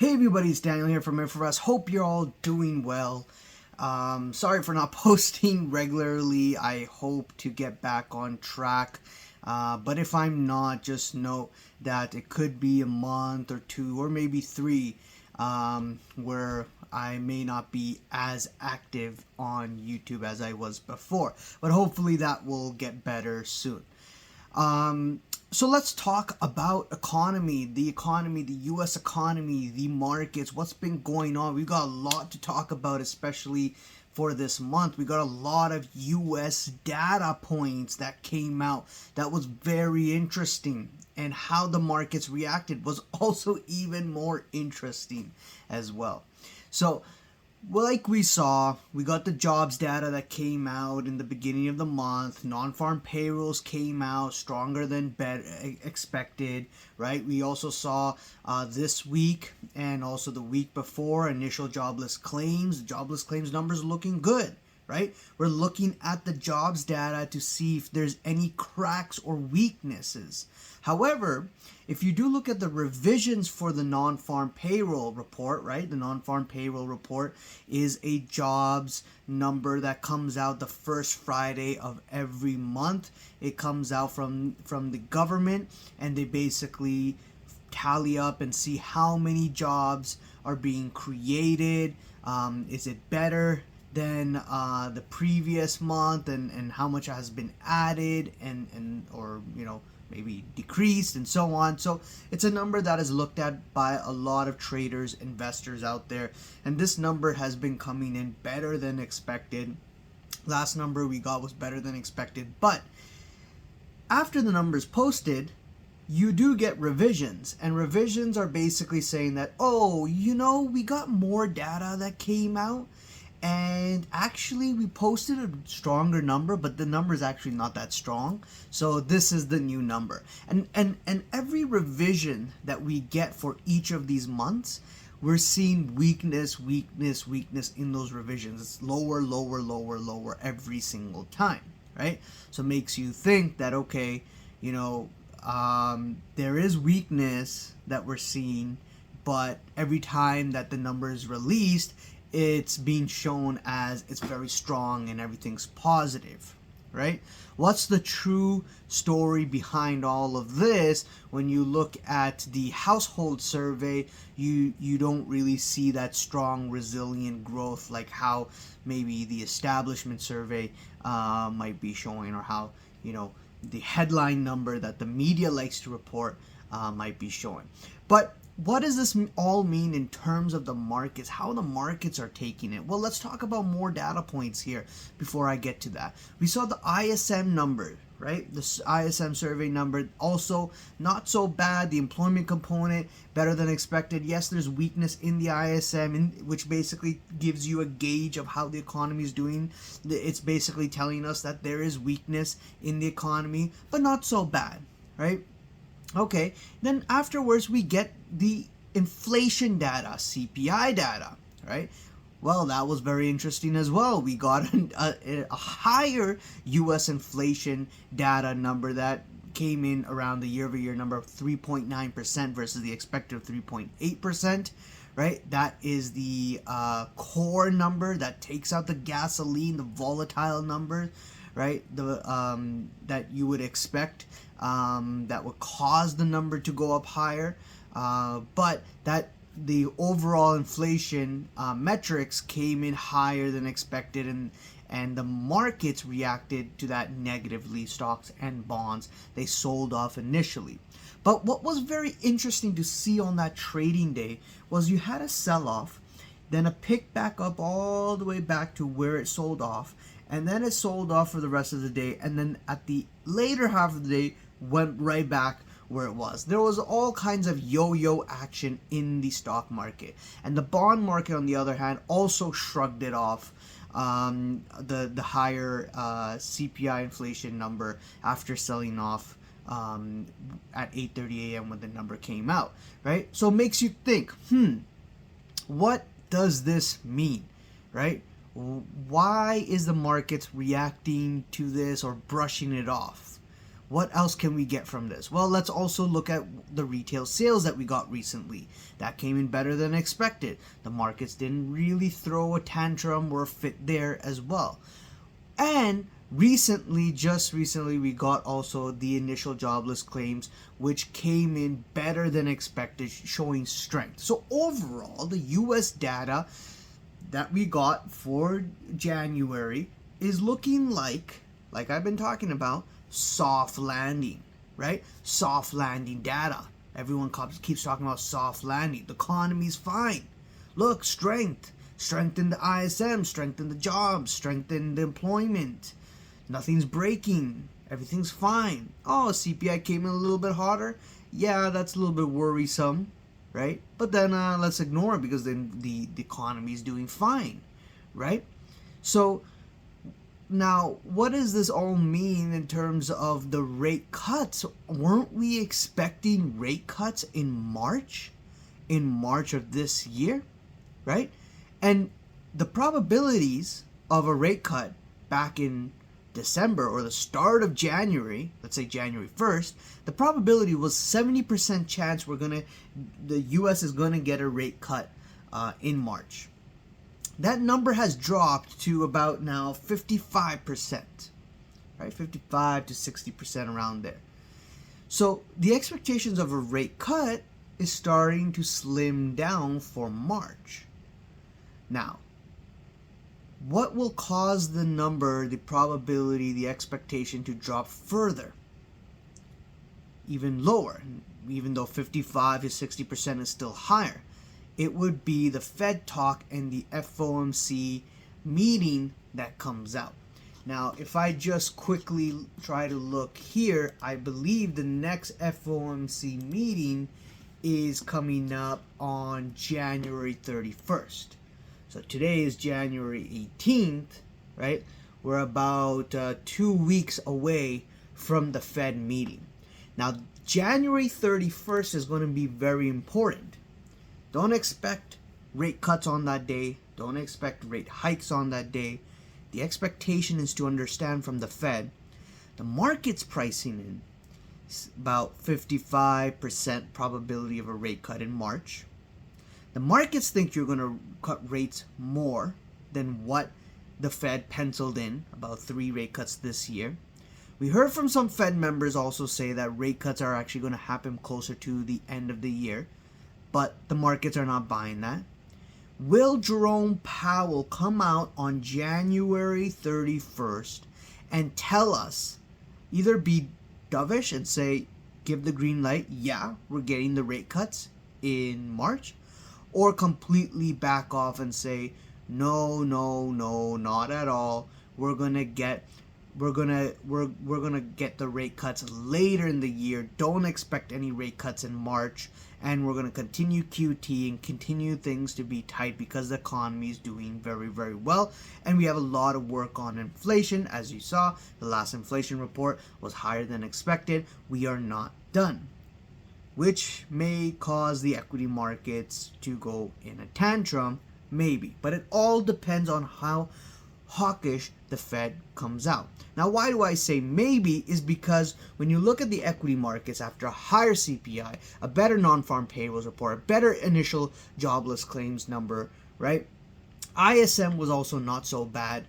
Hey everybody, it's Daniel here from InfoRest. Hope you're all doing well. Sorry for not posting regularly. I hope to get back on track. But if I'm not, just know that it could be a month or two or maybe three where I may not be as active on YouTube as I was before. But hopefully that will get better soon. So let's talk about economy, the U.S. economy, the markets, what's been going on. We've got a lot to talk about, especially for this month. We got a lot of U.S. data points that came out that was very interesting. And how the markets reacted was also even more interesting as well. So, like we saw, we got the jobs data that came out in the beginning of the month. Non-farm payrolls came out stronger than expected, right? We also saw this week and also the week before initial jobless claims. The jobless claims numbers looking good, right? We're looking at the jobs data to see if there's any cracks or weaknesses. However, if you do look at the revisions for the non-farm payroll report, right? The non-farm payroll report is a jobs number that comes out the first Friday of every month. It comes out from the government, and they basically tally up and see how many jobs are being created. Is it better than the previous month, and how much has been added and or maybe decreased and so on. So it's a number that is looked at by a lot of traders, investors out there, and this number has been coming in better than expected. Last number we got was better than expected, but after the numbers posted, you do get revisions, and revisions are basically saying that, we got more data that came out, and actually we posted a stronger number, but the number is actually not that strong. So this is the new number. And every revision that we get for each of these months, we're seeing weakness in those revisions. It's lower every single time, right? So it makes you think that, there is weakness that we're seeing, but every time that the number is released, it's being shown as it's very strong and everything's positive, right? What's the true story behind all of this? When you look at the household survey, you don't really see that strong, resilient growth like how maybe the establishment survey might be showing, or how, the headline number that the media likes to report might be showing. But what does this all mean in terms of the markets, how the markets are taking it? Well, let's talk about more data points here before I get to that. We saw the ISM number, right? The ISM survey number, also not so bad. The employment component, better than expected. Yes, there's weakness in the ISM, which basically gives you a gauge of how the economy is doing. It's basically telling us that there is weakness in the economy, but not so bad, right? Okay, then afterwards we get the inflation data, CPI data, right? Well, that was very interesting as well. We got a higher U.S. inflation data number that came in around the year-over-year number of 3.9% versus the expected of 3.8%, right? That is the core number that takes out the gasoline, the volatile number, right? That you would expect that would cause the number to go up higher, but that the overall inflation metrics came in higher than expected, and the markets reacted to that negatively. Stocks and bonds, they sold off initially. But what was very interesting to see on that trading day was you had a sell-off, then a pick back up all the way back to where it sold off, and then it sold off for the rest of the day, and then at the later half of the day went right back where it was. There was all kinds of yo-yo action in the stock market, and the bond market, on the other hand, also shrugged it off, the higher CPI inflation number, after selling off at 8:30 a.m. when the number came out, right? So it makes you think, what does this mean, right? Why is the markets reacting to this or brushing it off? What else can we get from this? Well, let's also look at the retail sales that we got recently. That came in better than expected. The markets didn't really throw a tantrum or a fit there as well. And just recently, we got also the initial jobless claims, which came in better than expected, showing strength. So overall, the US data that we got for January is looking like I've been talking about, soft landing, right? Soft landing data. Everyone keeps talking about soft landing. The economy's fine. Look, strength. Strength in the ISM, strength in the jobs, strength in the employment. Nothing's breaking. Everything's fine. Oh, CPI came in a little bit hotter. Yeah, that's a little bit worrisome, right? But then let's ignore it because then the economy is doing fine, right? So now, what does this all mean in terms of the rate cuts? Weren't we expecting rate cuts in March? In March of this year, right? And the probabilities of a rate cut back in December or the start of January, let's say January 1st, the probability was 70% chance the US is going to get a rate cut in March. That number has dropped to about now 55%, right? 55 to 60% around there. So the expectations of a rate cut is starting to slim down for March. Now, what will cause the number, the probability, the expectation to drop further? Even lower, even though 55 to 60% is still higher. It would be the Fed talk and the FOMC meeting that comes out. Now, if I just quickly try to look here, I believe the next FOMC meeting is coming up on January 31st. So today is January 18th, right? We're about 2 weeks away from the Fed meeting. Now, January 31st is going to be very important. Don't expect rate cuts on that day. Don't expect rate hikes on that day. The expectation is to understand from the Fed, the market's pricing in about 55% probability of a rate cut in March. The markets think you're going to cut rates more than what the Fed penciled in, about 3 rate cuts this year. We heard from some Fed members also say that rate cuts are actually going to happen closer to the end of the year, but the markets are not buying that. Will Jerome Powell come out on January 31st and tell us, either be dovish and say, give the green light, yeah, we're getting the rate cuts in March, or completely back off and say, no, not at all. We're gonna get the rate cuts later in the year. Don't expect any rate cuts in March, and we're gonna continue QT and continue things to be tight because the economy is doing very, very well, and we have a lot of work on inflation. As you saw, the last inflation report was higher than expected. We are not done, which may cause the equity markets to go in a tantrum, maybe. But it all depends on how hawkish the Fed comes out. Now, why do I say maybe is because when you look at the equity markets after a higher CPI, a better non-farm payrolls report, a better initial jobless claims number, right? ISM was also not so bad.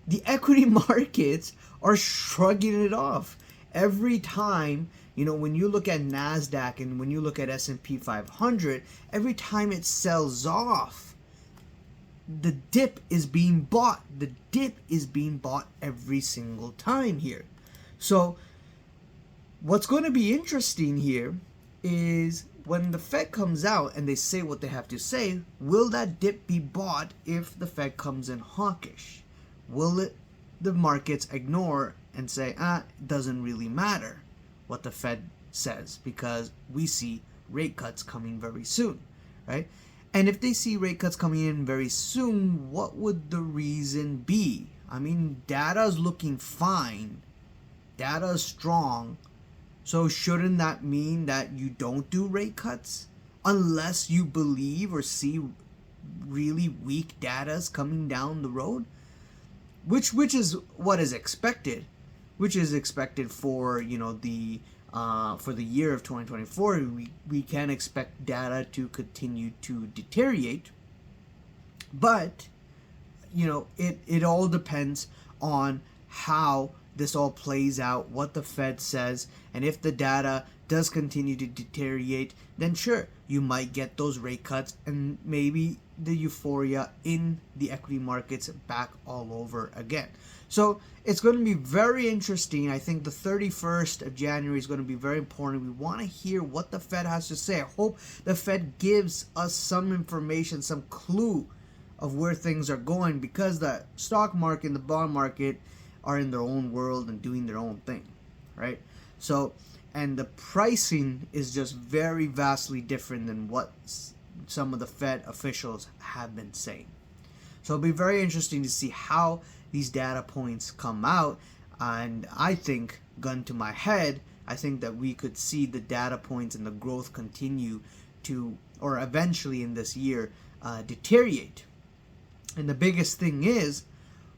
The equity markets are shrugging it off. Every time, when you look at NASDAQ and when you look at S&P 500, every time it sells off, the dip is being bought. The dip is being bought every single time here. So what's going to be interesting here is when the Fed comes out and they say what they have to say, will that dip be bought if the Fed comes in hawkish? Will the markets ignore and say, it doesn't really matter what the Fed says because we see rate cuts coming very soon, right? And if they see rate cuts coming in very soon, what would the reason be? I mean, data is looking fine. Data is strong. So shouldn't that mean that you don't do rate cuts? Unless you believe or see really weak data coming down the road? Which is what is expected. which is expected for the year of 2024, we can expect data to continue to deteriorate. But it all depends on how this all plays out, what the Fed says, and if the data does continue to deteriorate, then sure, you might get those rate cuts and maybe the euphoria in the equity markets back all over again. So it's going to be very interesting. I think the 31st of January is going to be very important. We want to hear what the Fed has to say. I hope the Fed gives us some information, some clue of where things are going, because the stock market and the bond market are in their own world and doing their own thing, right? So, and the pricing is just very vastly different than what some of the Fed officials have been saying. So it'll be very interesting to see how these data points come out. And I think, gun to my head, I think that we could see the data points and the growth continue to, or eventually in this year, deteriorate. And the biggest thing is,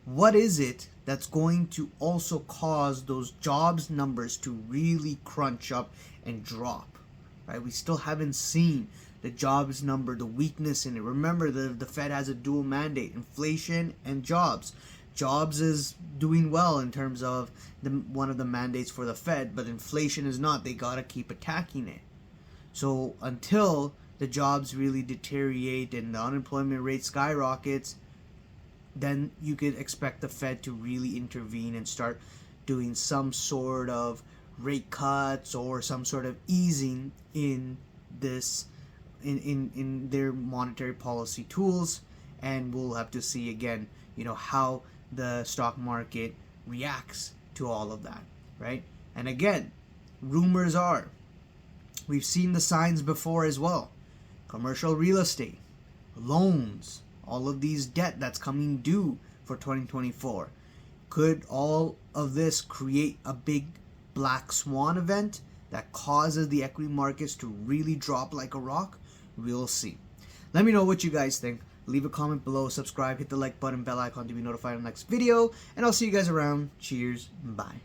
what is it that's going to also cause those jobs numbers to really crunch up and drop, right? We still haven't seen the jobs number, the weakness in it. Remember, the Fed has a dual mandate, inflation and jobs. Jobs is doing well in terms of one of the mandates for the Fed, but inflation is not. They got to keep attacking it. So until the jobs really deteriorate and the unemployment rate skyrockets, then you could expect the Fed to really intervene and start doing some sort of rate cuts or some sort of easing in this in their monetary policy tools. And we'll have to see again, how the stock market reacts to all of that, right? And again, rumors are, we've seen the signs before as well. Commercial real estate, loans, all of these debt that's coming due for 2024. Could all of this create a big black swan event that causes the equity markets to really drop like a rock? We'll see. Let me know what you guys think. Leave a comment below, subscribe, hit the like button, bell icon to be notified of the next video, and I'll see you guys around. Cheers, bye.